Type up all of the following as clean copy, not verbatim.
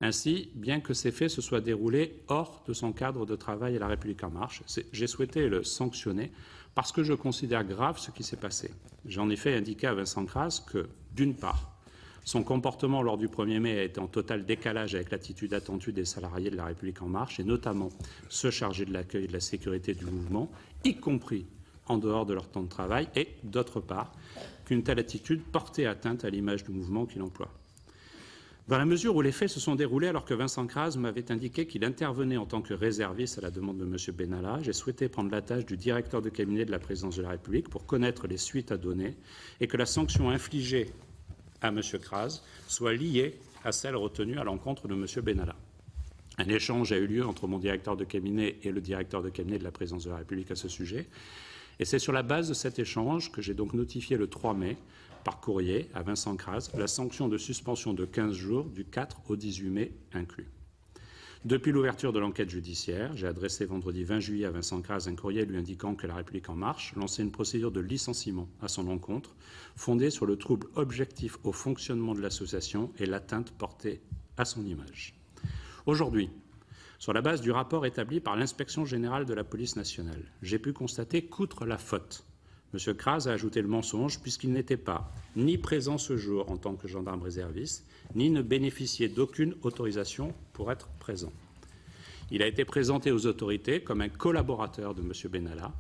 Ainsi, bien que ces faits se soient déroulés hors de son cadre de travail à La République En Marche, j'ai souhaité le sanctionner parce que je considère grave ce qui s'est passé. J'ai en effet indiqué à Vincent Crasse que, d'une part, son comportement lors du 1er mai a été en total décalage avec l'attitude attendue des salariés de La République En Marche, et notamment ceux chargés de l'accueil et de la sécurité du mouvement, y compris en dehors de leur temps de travail, et, d'autre part, qu'une telle attitude portait atteinte à l'image du mouvement qu'il emploie. Dans la mesure où les faits se sont déroulés alors que Vincent Crasse m'avait indiqué qu'il intervenait en tant que réserviste à la demande de M. Benalla, j'ai souhaité prendre la tâche du directeur de cabinet de la présidence de la République pour connaître les suites à donner et que la sanction infligée à M. Crasse soit liée à celle retenue à l'encontre de M. Benalla. Un échange a eu lieu entre mon directeur de cabinet et le directeur de cabinet de la présidence de la République à ce sujet. Et c'est sur la base de cet échange que j'ai donc notifié le 3 mai, par courrier, à Vincent Crasse, la sanction de suspension de 15 jours du 4 au 18 mai inclus. Depuis l'ouverture de l'enquête judiciaire, j'ai adressé vendredi 20 juillet à Vincent Crasse un courrier lui indiquant que La République En Marche lançait une procédure de licenciement à son encontre, fondée sur le trouble objectif au fonctionnement de l'association et l'atteinte portée à son image. Aujourd'hui, sur la base du rapport établi par l'Inspection générale de la police nationale, j'ai pu constater qu'outre la faute, M. Crasse a ajouté le mensonge puisqu'il n'était pas ni présent ce jour en tant que gendarme réserviste, ni ne bénéficiait d'aucune autorisation pour être présent. Il a été présenté aux autorités comme un collaborateur de M. Benalla,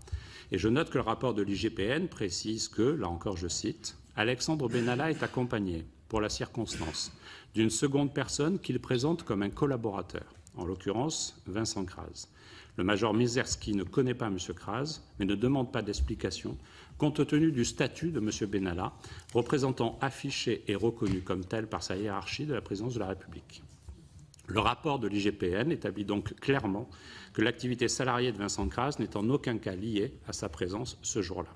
et je note que le rapport de l'IGPN précise que, là encore je cite, « Alexandre Benalla est accompagné, pour la circonstance, d'une seconde personne qu'il présente comme un collaborateur, en l'occurrence Vincent Crasse. Le major Mizerski ne connaît pas M. Crasse, mais ne demande pas d'explication, compte tenu du statut de M. Benalla, représentant affiché et reconnu comme tel par sa hiérarchie de la présidence de la République. » Le rapport de l'IGPN établit donc clairement que l'activité salariée de Vincent Crasse n'est en aucun cas liée à sa présence ce jour-là.